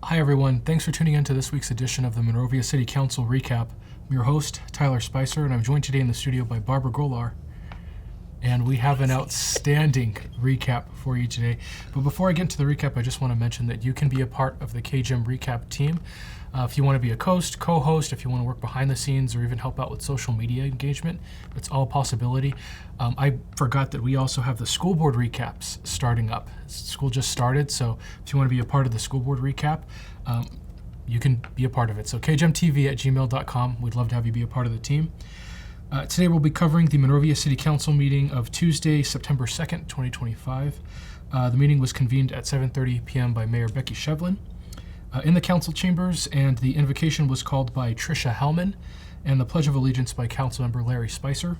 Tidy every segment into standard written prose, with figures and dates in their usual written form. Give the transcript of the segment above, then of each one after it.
Hi everyone, thanks for tuning in to this week's edition of the Monrovia City Council Recap. I'm your host, Tyler Spicer, and I'm joined today in the studio by Barbara Golar. And we have an outstanding recap for you today. But before I get into the recap, I just want to mention that you can be a part of the KGM Recap team. If you want to be a co-host, if you want to work behind the scenes, or even help out with social media engagement, it's all a possibility. I forgot that we also have the school board recaps starting up. School just started, so if you want to be a part of the school board recap, you can be a part of it. So kgmtv@gmail.com. We'd love to have you be a part of the team. Today we'll be covering the Monrovia City Council meeting of Tuesday, September 2nd, 2025. The meeting was convened at 7:30 p.m. by Mayor Becky Shevlin in the council chambers, and the invocation was called by Tricia Hellman and the Pledge of Allegiance by Councilmember Larry Spicer.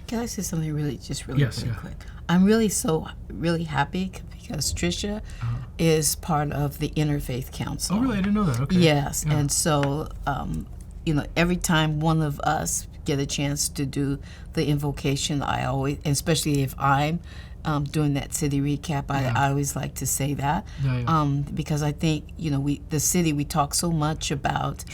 Can I say something really quick? I'm really happy because Tricia is part of the Interfaith Council. Oh, really? I didn't know that. Okay. Yes, Yeah. and so, every time one of us get a chance to do the invocation, I always, especially if I'm doing that city recap, I always like to say that because I think, the city, we talk so much about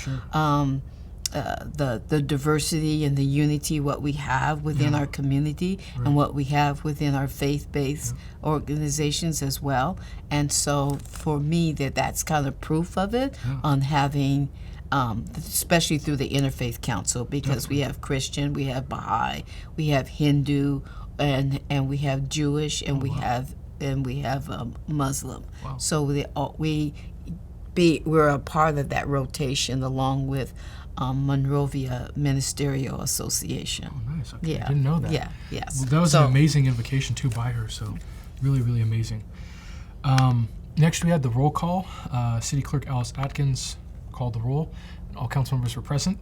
the diversity and the unity, what we have within our community and what we have within our faith-based organizations as well. And so for me, that's kind of proof of it on having, especially through the Interfaith Council, because we have Christian, we have Baha'i, we have Hindu, and we have Jewish, and we have Muslim. Wow. So we're a part of that rotation along with Monrovia Ministerial Association. Oh, nice. Okay. Yeah. I didn't know that. Yeah. Yes. Well, that was an amazing invocation too by her. So, really, really amazing. Next, we had the roll call. City Clerk Alice Atkins called the roll, and all council members were present.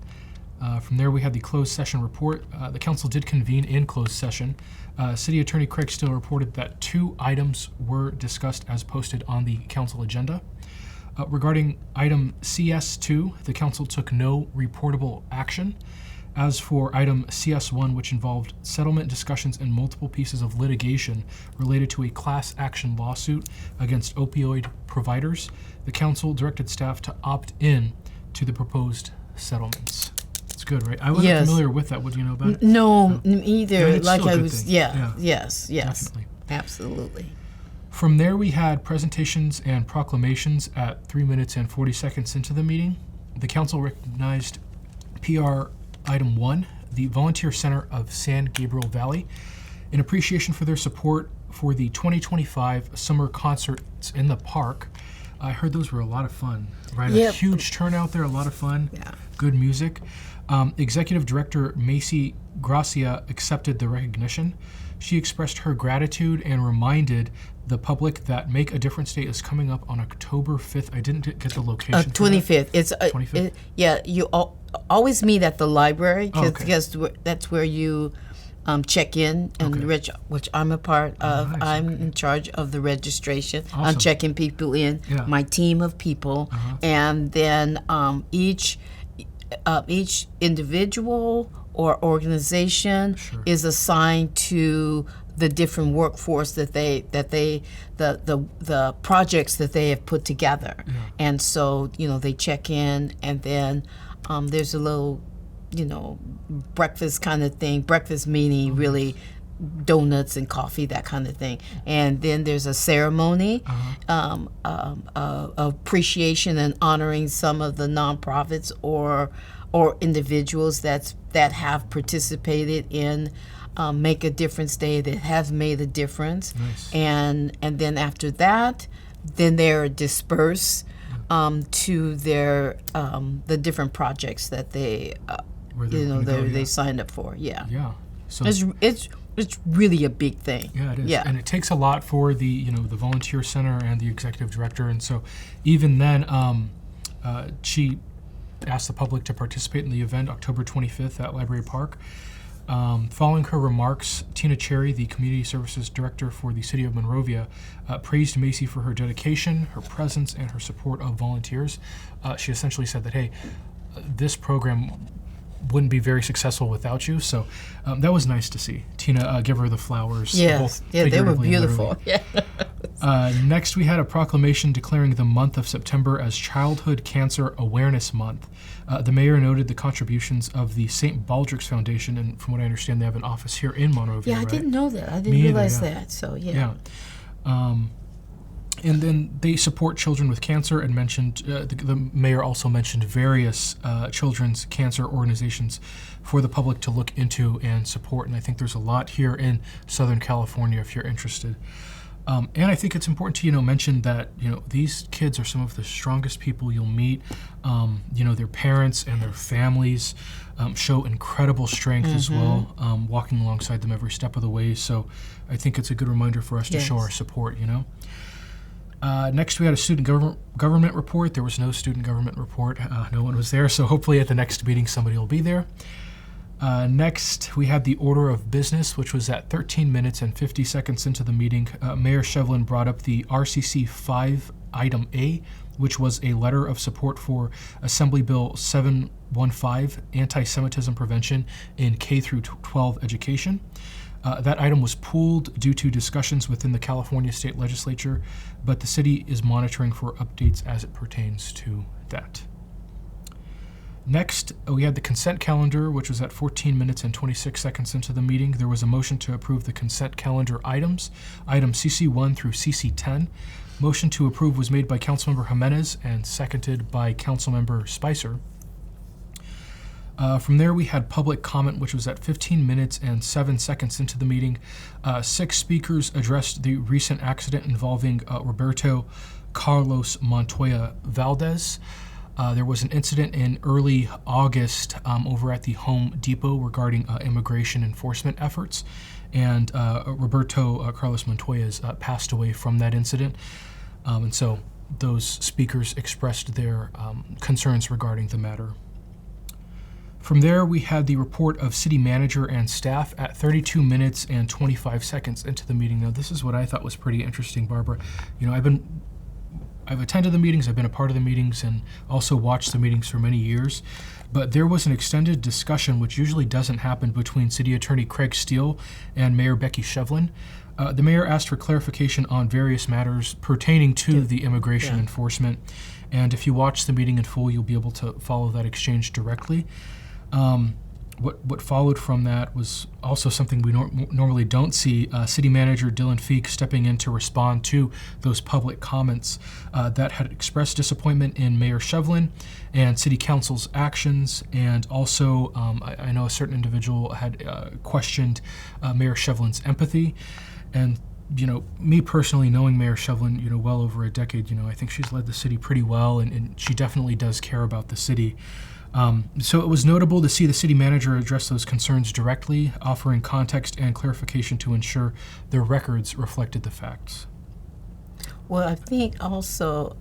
From there, we had the closed session report. The council did convene in closed session. City Attorney Craig Still reported that 2 items were discussed as posted on the council agenda. Regarding item CS2, the council took no reportable action. As for item CS1, which involved settlement discussions and multiple pieces of litigation related to a class action lawsuit against opioid providers, the council directed staff to opt in to the proposed settlements. It's good, right? I wasn't familiar with that. What do you know about it? No, either. It's like still a I good was, thing. yes, Definitely. absolutely. From there, we had presentations and proclamations at 3 minutes and 40 seconds into the meeting. The council recognized PR Item 1, the Volunteer Center of San Gabriel Valley, in appreciation for their support for the 2025 summer concerts in the park. I heard those were a lot of fun, right? Yep. A huge turnout there, a lot of fun, Yeah. good music. Executive Director Macy Gracia accepted the recognition. She expressed her gratitude and reminded the public that Make a Difference Day is coming up on October 5th. I didn't get the location. 25th. It's 25th? you always meet at the library Okay. because that's where you check in, and which I'm a part of. Nice, I'm in charge of the registration. I'm Awesome. checking people in, Yeah. my team of people, and then each individual or organization is assigned to the different workforce that the projects that they have put together. And so they check in, and then there's a little breakfast kind of thing. Breakfast meaning really donuts and coffee, that kind of thing. And then there's a ceremony of appreciation and honoring some of the nonprofits or individuals that have participated in Make a Difference Day, that have made a difference. Nice. And then after that, then they're dispersed to their the different projects that they they signed up for. Yeah. So It's really a big thing. Yeah, it is. Yeah. And it takes a lot for the the volunteer center and the executive director. And so even then, she asked the public to participate in the event October 25th at Library Park. Following her remarks, Tina Cherry, the community services director for the city of Monrovia, praised Macy for her dedication, her presence, and her support of volunteers. She essentially said that, hey, this program wouldn't be very successful without you. So that was nice to see. Tina, give her the flowers. Yes, yeah, they were figuratively and beautiful. literally. Next, we had a proclamation declaring the month of September as Childhood Cancer Awareness Month. The mayor noted the contributions of the St. Baldrick's Foundation, and from what I understand, they have an office here in Monrovia. Yeah, I right? didn't know that. I didn't Me either, realize yeah. that. So yeah. And then they support children with cancer, and mentioned the mayor also mentioned various children's cancer organizations for the public to look into and support. And I think there's a lot here in Southern California if you're interested. And I think it's important to mention that these kids are some of the strongest people you'll meet. Their parents and their families show incredible strength as well, walking alongside them every step of the way. So I think it's a good reminder for us to show our support. Next, we had a student government report. There was no student government report. No one was there, so hopefully at the next meeting somebody will be there. Next, we had the order of business, which was at 13 minutes and 50 seconds into the meeting. Mayor Shevlin brought up the RCC 5 Item A, which was a letter of support for Assembly Bill 715, Anti-Semitism Prevention in K through 12 education. That item was pulled due to discussions within the California State Legislature, but the city is monitoring for updates as it pertains to that. Next, we had the consent calendar, which was at 14 minutes and 26 seconds into the meeting. There was a motion to approve the consent calendar items, items CC1 through CC10. Motion to approve was made by Councilmember Jimenez and seconded by Councilmember Spicer. From there, we had public comment, which was at 15 minutes and 7 seconds into the meeting. 6 speakers addressed the recent accident involving Roberto Carlos Montoya Valdez. There was an incident in early August over at the Home Depot regarding immigration enforcement efforts, and Roberto Carlos Montoya has passed away from that incident. And so those speakers expressed their concerns regarding the matter. From there, we had the report of city manager and staff at 32 minutes and 25 seconds into the meeting. Now, this is what I thought was pretty interesting, Barbara. I've attended the meetings, I've been a part of the meetings, and also watched the meetings for many years. But there was an extended discussion, which usually doesn't happen, between City Attorney Craig Steele and Mayor Becky Shevlin. The mayor asked for clarification on various matters pertaining to the immigration enforcement. And if you watch the meeting in full, you'll be able to follow that exchange directly. What followed from that was also something we normally don't see. City Manager Dylan Feek stepping in to respond to those public comments that had expressed disappointment in Mayor Shevlin and City Council's actions, and also I know a certain individual had questioned Mayor Shevlin's empathy. And me personally, knowing Mayor Shevlin, well over a decade, I think she's led the city pretty well, and she definitely does care about the city. So it was notable to see the city manager address those concerns directly, offering context and clarification to ensure their records reflected the facts. Well, I think also,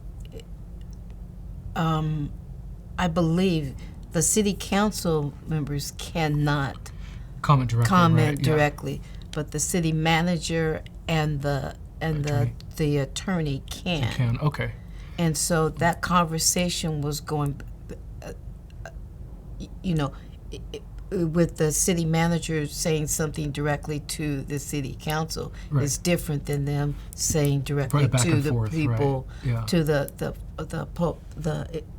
I believe the city council members cannot Comment directly. But the city manager and the attorney can. Okay. And so that conversation was going, with the city manager saying something directly to the city council is different than them saying directly to the people, to the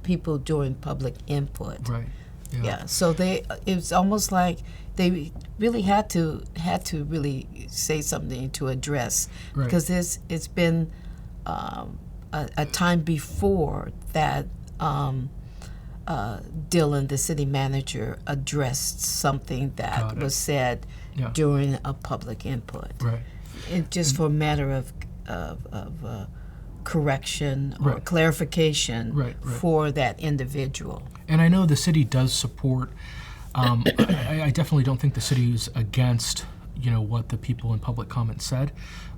people during public input. Right. Yeah. So it's almost like they really had to really say something to address, because it's been a time before that. Dylan, the city manager, addressed something that was said during a public input. Right. It just for a matter of correction or clarification for that individual. And I know the city does support. I definitely don't think the city is against what the people in public comment said.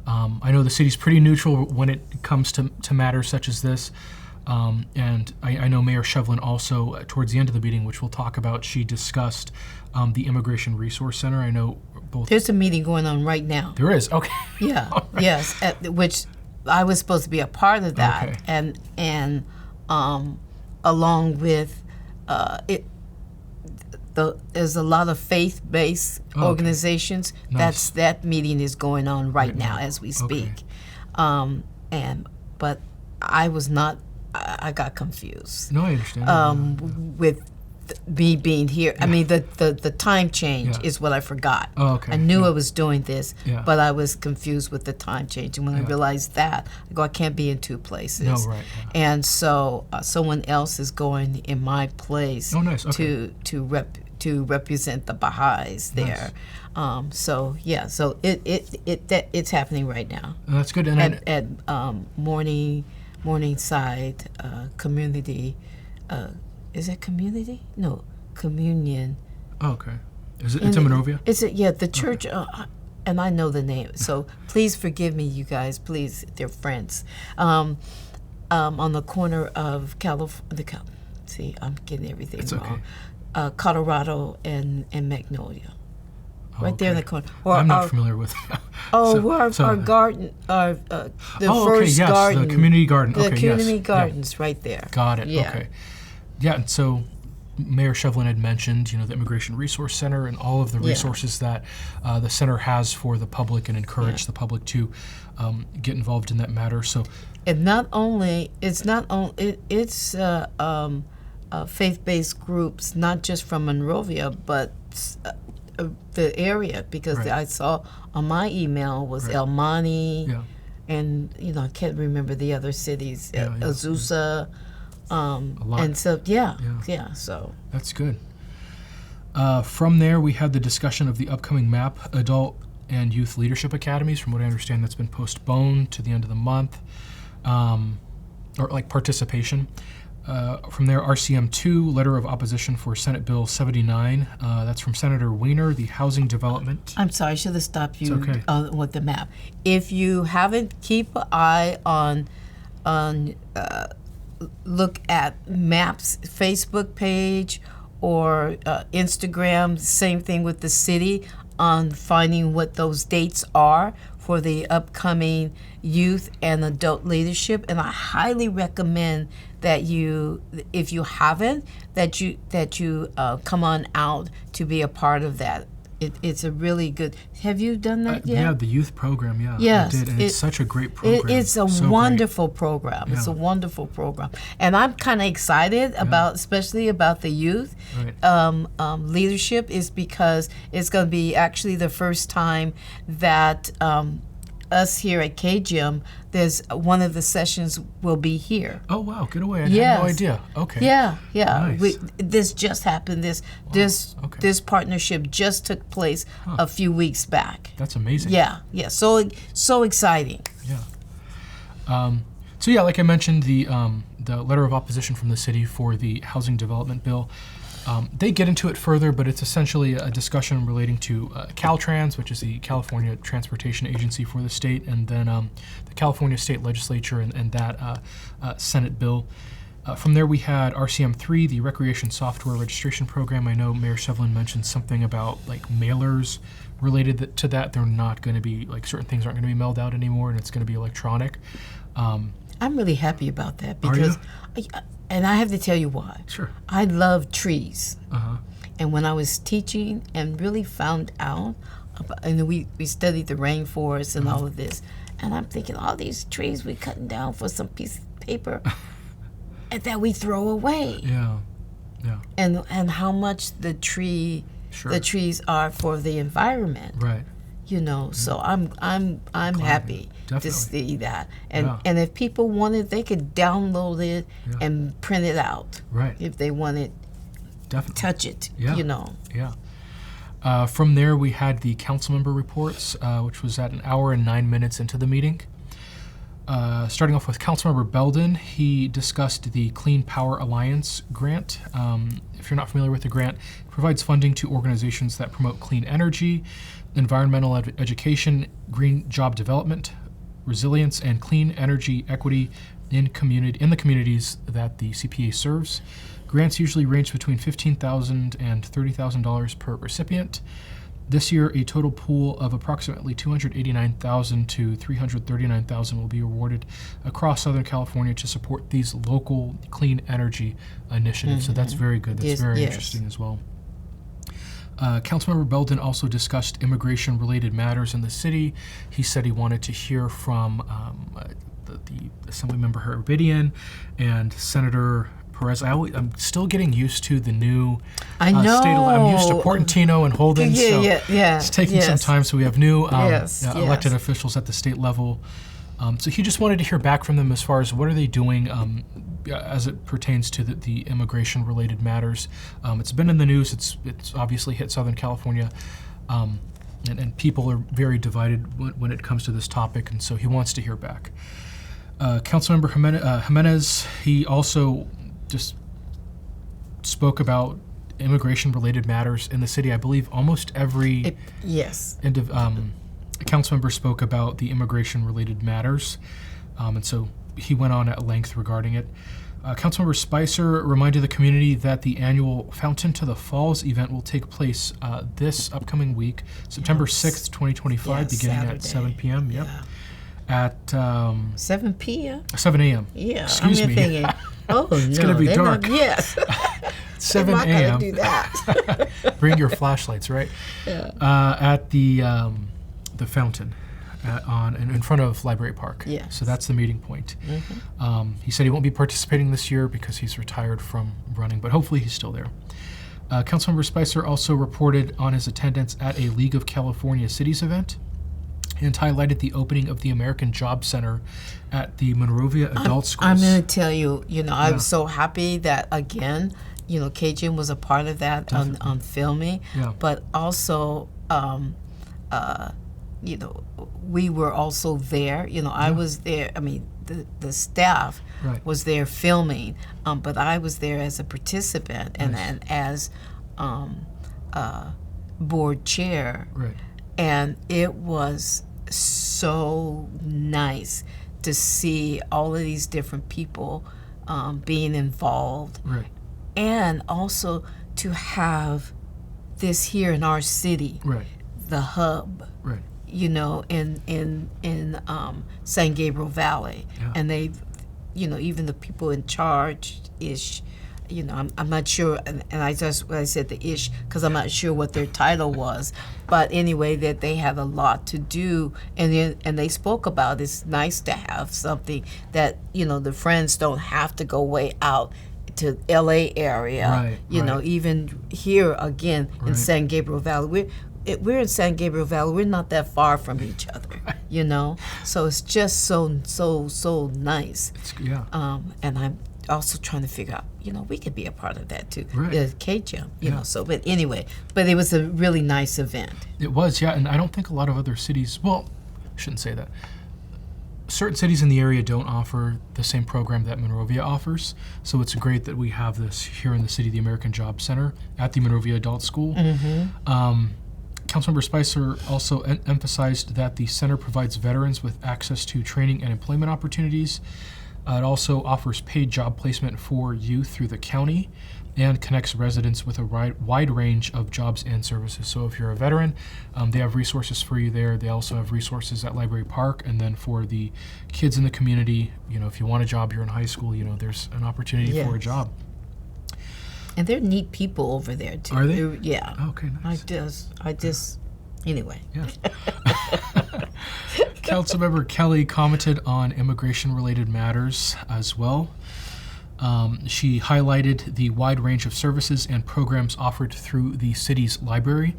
I know the city's pretty neutral when it comes to matters such as this. And I know Mayor Shevlin also, towards the end of the meeting, which we'll talk about, she discussed the Immigration Resource Center. I know both. There's a meeting going on right now. There is? Okay. Yeah, yes, which I was supposed to be a part of that. Okay. And along with there's a lot of faith-based okay. organizations. Nice. That meeting is going on right now as we speak. Okay. But I was not. I got confused. No, I understand. With me being here. I mean, the time change Yeah. is what I forgot. Oh, okay. I knew Yeah. I was doing this, Yeah. but I was confused with the time change. And when I Yeah. realized that, I go, I can't be in two places. No, right. Yeah. And so someone else is going in my place Oh, nice. Okay. to represent the Baha'is there. So it's happening right now That's good. And at Morningside Community. Is it community? No, communion. oh, okay. Is it? It's in Monrovia. It's the church, and I know the name. So please forgive me, you guys. Please, they're friends. On the corner of California. See, I'm getting everything It's wrong. okay. Colorado and Magnolia. Oh, Right there in the okay. corner. I'm not familiar with. Our garden, the oh, okay. first Yes, garden. the community garden. The Okay. community yes. gardens right there. Yeah. Got it. Yeah. Okay. Yeah. And so, Mayor Shevlin had mentioned, the Immigration Resource Center and all of the Yeah. resources that the center has for the public and encourage the public to get involved in that matter. So, And it's faith-based groups, not just from Monrovia, but the area, because Right. I saw on my email was Right. El Monte, yeah. and I can't remember the other cities, Yeah, yeah. Azusa, lot. and so Yeah. so That's good. From there, we had the discussion of the upcoming MAP Adult and Youth Leadership Academies. From what I understand, that's been postponed to the end of the month, or like participation. From there, RCM2, Letter of Opposition for Senate Bill 79. That's from Senator Weiner, the Housing Development. I'm sorry, I should have stopped you okay. with the map. If you haven't, keep an eye on look at MAP's Facebook page or Instagram. Same thing with the city on finding what those dates are for the upcoming youth and adult leadership. And I highly recommend that you, if you haven't, that you come on out to be a part of that. It's a really good. Have you done that yet? Yeah, the youth program. Yeah, Yes, I did, and it's such a great program. It's a So wonderful program. It's a Yeah. wonderful program, and I'm kind of excited about, especially about the youth Right. leadership, is because it's going to be actually the first time that us here at KGM, there's one of the sessions will be here. Oh wow, get away! I had Yes. no idea. Okay. Yeah. Nice. This just happened. Okay. This partnership just took place a few weeks back. That's amazing. Yeah. So exciting. Yeah. So yeah, like I mentioned, the letter of opposition from the city for the housing development bill. They get into it further, but it's essentially a discussion relating to Caltrans, which is the California Transportation Agency for the state, and then the California State Legislature and that Senate bill. From there, we had RCM3, the Recreation Software Registration Program. I know Mayor Shevlin mentioned something about like mailers related to that. They're not going to be, like, certain things aren't going to be mailed out anymore, and it's going to be electronic. I'm really happy about that Are because, and I have to tell you why. Sure. I love trees, Uh-huh. and when I was teaching and really found out, and we studied the rainforest and all of this, and I'm thinking all these trees we're cutting down for some piece of paper, and that we throw away, Yeah. Yeah. and how much the trees are for the environment. Right. So I'm happy Definitely. to see that, and Yeah. and if people wanted, they could download it Yeah. and print it out Right. if they wanted, Definitely. touch it. Yeah. Yeah. From there, we had the council member reports, which was at 1 hour and 9 minutes into the meeting. Starting off with Councilmember Belden, he discussed the Clean Power Alliance grant. If you're not familiar with the grant, it provides funding to organizations that promote clean energy, environmental education, green job development, resilience, and clean energy equity in the communities that the CPA serves. Grants usually range between $15,000 and $30,000 per recipient. This year, a total pool of approximately $289,000 to $339,000 will be awarded across Southern California to support these local clean energy initiatives. So that's very good. That's very interesting as well. Councilmember Belden also discussed immigration-related matters in the city. He said he wanted to hear from the Assemblymember Herbidian and Senator Perez. I'm still getting used to the new I know. state. I'm used to Portantino and Holden. so Yeah. it's taking some time. So we have new Yes, elected yes. officials at the state level. So he just wanted to hear back from them as far as what are they doing as it pertains to the immigration-related matters. It's been in the news. It's obviously hit Southern California, and people are very divided when it comes to this topic, and so he wants to hear back. Councilmember Jimenez, he also just spoke about immigration-related matters in the city. I believe almost every Yes. council member spoke about the immigration-related matters, and so he went on at length regarding it. Councilmember Spicer reminded the community that the annual Fountain to the Falls event will take place this upcoming week, September 6th, 2025, Yes, beginning Saturday. at 7 p.m. Yep. Yeah. At 7 p.m. 7 a.m. Yeah. Excuse I'm me. thinking, oh, no. It's gonna be they're dark. Not, yes. 7 I'm not a.m. going to do that. Bring your flashlights, right? Yeah. At the fountain in front of Library Park. Yes. So that's the meeting point. He said he won't be participating this year because he's retired from running, but hopefully he's still there. Councilmember Spicer also reported on his attendance at a League of California Cities event and highlighted the opening of the American Job Center at the Monrovia Adult Schools. I'm going to tell you, I'm so happy that, again, Cajun was a part of that on filming. Yeah. But also, we were also there. I was there. I mean, the staff Right. was there filming, but I was there as a participant and as board chair. Right. And it was so nice to see all of these different people being involved, Right. and also to have this here in our city, Right. the hub, Right. in San Gabriel Valley, Yeah. and they, even the people in charge ish. I'm not sure, and I said the ish because I'm not sure what their title was, but anyway, that they had a lot to do, and they spoke about it's nice to have something that the friends don't have to go way out to L.A. area, Right, right. even here again in Right. San Gabriel Valley. We're in San Gabriel Valley. We're not that far from each other, So it's just so nice. Yeah. And I'm also trying to figure out, we could be a part of that too. Right. The K-Jump, Yeah. So, but anyway, it was a really nice event. It was, yeah, and I don't think a lot of other cities, well, I shouldn't say that. Certain cities in the area don't offer the same program that Monrovia offers, so it's great that we have this here in the city, the American Job Center at the Monrovia Adult School. Councilmember Spicer also emphasized that the center provides veterans with access to training and employment opportunities. It also offers paid job placement for youth through the county and connects residents with a wide range of jobs and services. So if you're a veteran, they have resources for you there. They also have resources at Library Park. And then for the kids in the community, if you want a job here in high school, there's an opportunity for a Yes. job. And they're neat people over there too. Are they? Yeah. Okay, nice. I just, anyway. Yeah. Councilmember Kelly commented on immigration-related matters as well. She highlighted the wide range of services and programs offered through the city's library.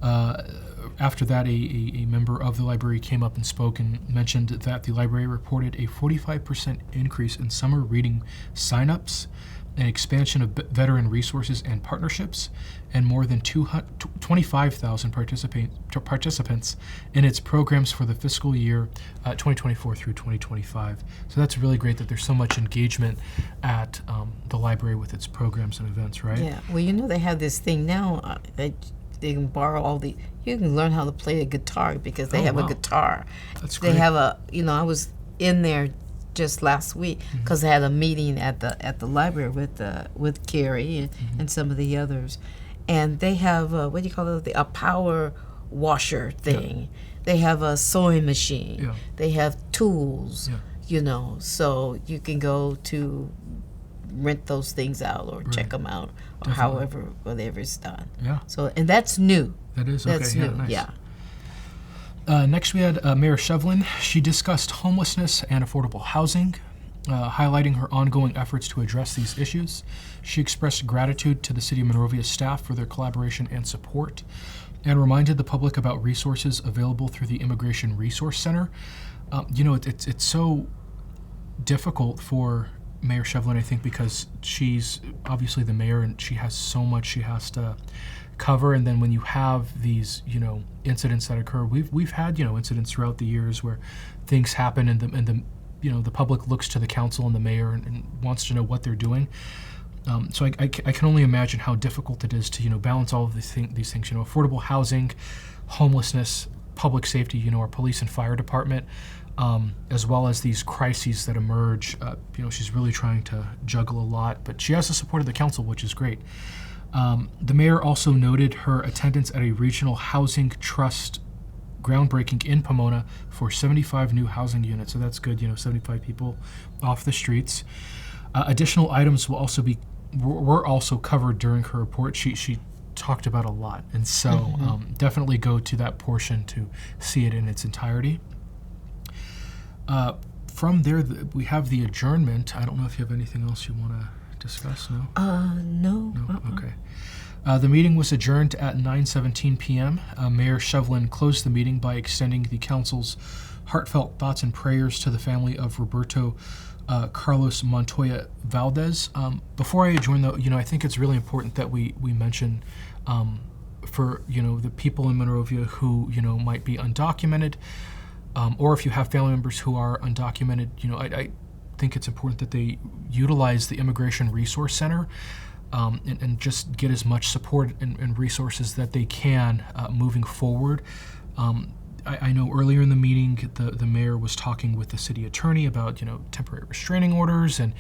After that, a member of the library came up and spoke and mentioned that the library reported a 45% increase in summer reading signups, an expansion of veteran resources and partnerships, and more than 25,000 participants in its programs for the fiscal year 2024 through 2025. So that's really great that there's so much engagement at the library with its programs and events, right? Yeah. Well, they have this thing now. They can borrow you can learn how to play a guitar because they have wow. a guitar. That's They great. have I was in there just last week because I had a meeting at the library with Carrie and some of the others, and they have what do you call it? A power washer thing. They have a sewing machine. Yeah. They have tools. Yeah. So you can go to rent those things out or check them out or Definitely. however, whatever is done. Yeah, So, and that's new. that is okay. That's Yeah, new. nice. Yeah. Next, we had Mayor Shevlin. She discussed homelessness and affordable housing, highlighting her ongoing efforts to address these issues. She expressed gratitude to the City of Monrovia staff for their collaboration and support, and reminded the public about resources available through the Immigration Resource Center. It's so difficult for Mayor Shevlin, I think, because she's obviously the mayor and she has so much she has to cover. And then when you have these, incidents that occur, we've had, incidents throughout the years where things happen and the public looks to the council and the mayor and wants to know what they're doing. So I can only imagine how difficult it is to, balance all of these things, affordable housing, homelessness, public safety, our police and fire department, as well as these crises that emerge. She's really trying to juggle a lot, but she has the support of the council, which is great. The mayor also noted her attendance at a regional housing trust groundbreaking in Pomona for 75 new housing units. So that's good, 75 people off the streets. Additional items were also covered during her report. She talked about a lot, and so definitely go to that portion to see it in its entirety. From there, we have the adjournment. I don't know if you have anything else you want to discuss. No. No. No. Okay. The meeting was adjourned at 9:17 p.m. Mayor Shevlin closed the meeting by extending the council's heartfelt thoughts and prayers to the family of Roberto Carlos Montoya Valdez. Before I adjourn, though, I think it's really important that we mention for the people in Monrovia who might be undocumented, or if you have family members who are undocumented, I think it's important that they utilize the Immigration Resource Center. And just get as much support and resources that they can moving forward. I know earlier in the meeting, the mayor was talking with the city attorney about, temporary restraining orders and,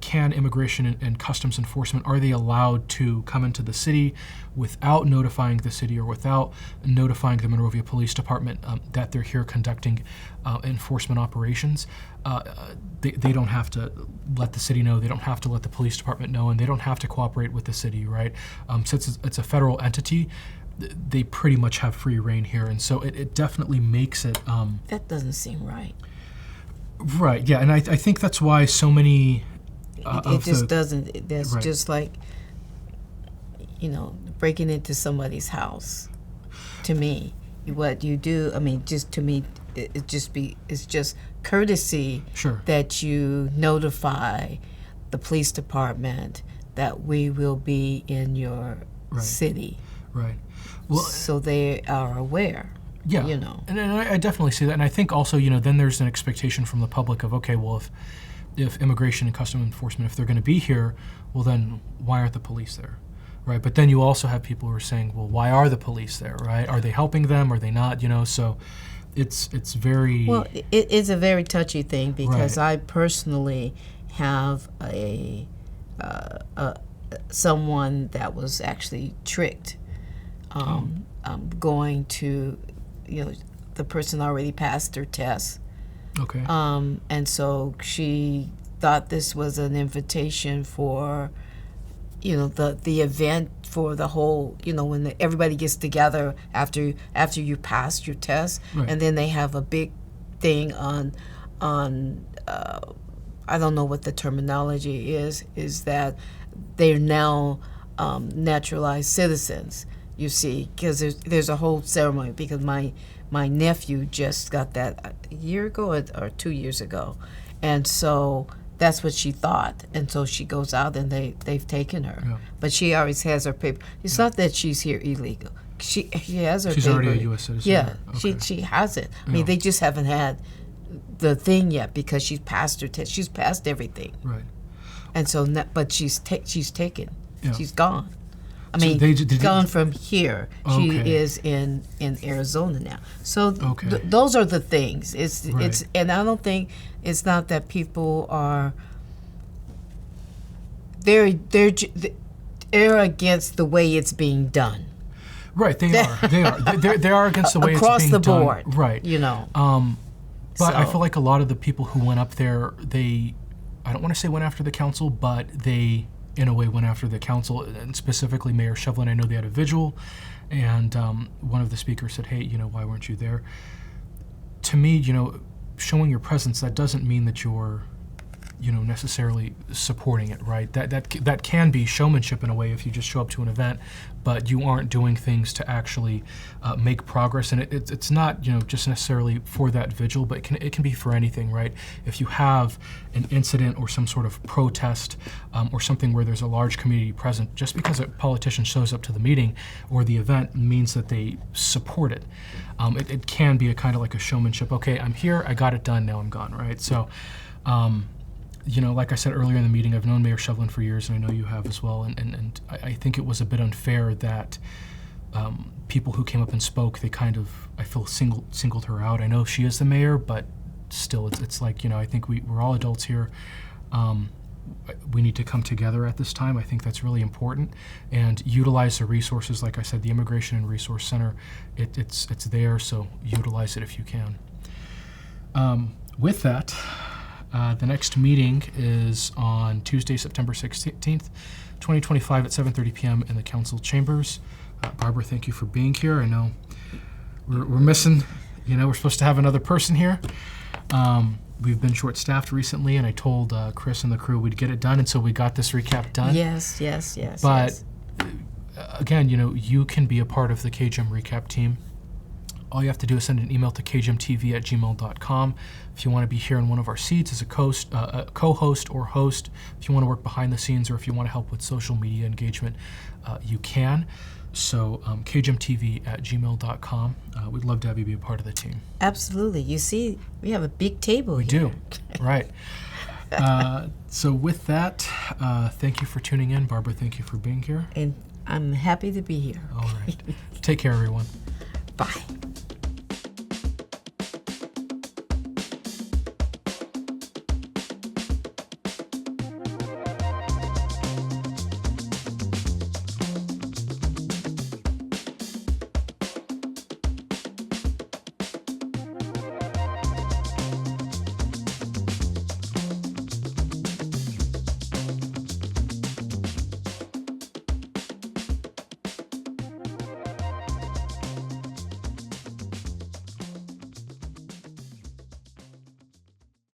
can immigration and customs enforcement, are they allowed to come into the city without notifying the city or without notifying the Monrovia Police Department that they're here conducting enforcement operations? They don't have to let the city know, they don't have to let the police department know, and they don't have to cooperate with the city, right? Since it's a federal entity, they pretty much have free reign here, and so it definitely makes it... That doesn't seem right. Right, yeah, and I think that's why so many It just doesn't. That's Right. just like, breaking into somebody's house. To me, what you do, just to me, it's just courtesy Sure. that you notify the police department that we will be in your Right. city, Right. Well, so they are aware. yeah, and I definitely see that, and I think also, then there's an expectation from the public of, okay, well, if immigration and customs enforcement, if they're going to be here, well, then why aren't the police there, right? But then you also have people who are saying, well, why are the police there, right? Are they helping them? Are they not? So it's very... Well, it is a very touchy thing because Right. I personally have someone that was actually tricked, going to, the person already passed her test, Okay. and so she thought this was an invitation for, the event for the whole, when everybody gets together after you passed your test, Right. and then they have a big thing on I don't know what the terminology is that they're now naturalized citizens. You see, because there's a whole ceremony. Because my nephew just got that a year ago or 2 years ago, and so that's what she thought. And so she goes out and they've taken her, Yeah. but she always has her paper. It's not that she's here illegal. She has her She's paper. already a U.S. citizen. Yeah, Okay. she has it. I Yeah. mean, they just haven't had the thing yet because she's passed her test. She's passed everything, Right. and so but she's taken. Yeah. She's gone. I So mean, did gone from here. She Okay. is in Arizona now. So Okay. those are the things. It's Right. and I don't think it's not that people are. They're against the way it's being done. Right, they are. They are against the way Across it's being the done. board, Right. You know. But I So- feel like a lot of the people who went up there, they I don't want to say went after the council, but they, in a way, went after the council, and specifically Mayor Shevlin. I know they had a vigil, and one of the speakers said, hey, why weren't you there? To me, showing your presence, that doesn't mean that you're, necessarily supporting it, right? That can be showmanship in a way if you just show up to an event, but you aren't doing things to actually make progress. And it's not, just necessarily for that vigil, but it can be for anything, right? If you have an incident or some sort of protest or something where there's a large community present, just because a politician shows up to the meeting or the event means that they support it. It can be a kind of like a showmanship. Okay, I'm here, I got it done, now I'm gone, right? So, like I said earlier in the meeting, I've known Mayor Shevlin for years, and I know you have as well, and I think it was a bit unfair that people who came up and spoke, they kind of, I feel, singled her out. I know she is the mayor, but still, it's like, I think we're all adults here. We need to come together at this time. I think that's really important, and utilize the resources. Like I said, the Immigration and Resource Center, it's there, so utilize it if you can. With that, the next meeting is on Tuesday, September 16th, 2025 at 7:30 p.m. in the council chambers. Barbara, thank you for being here. I know we're missing, we're supposed to have another person here. We've been short-staffed recently, and I told Chris and the crew we'd get it done, and so we got this recap done. Yes. But again, you can be a part of the KGM recap team. All you have to do is send an email to kgmtv@gmail.com. If you want to be here in one of our seats as a co-host or host, if you want to work behind the scenes, or if you want to help with social media engagement, you can. So kgmtv@gmail.com. We'd love to have you be a part of the team. Absolutely. You see, we have a big table We here. do, right. So with that, thank you for tuning in. Barbara, thank you for being here. And I'm happy to be here. All right. Take care, everyone.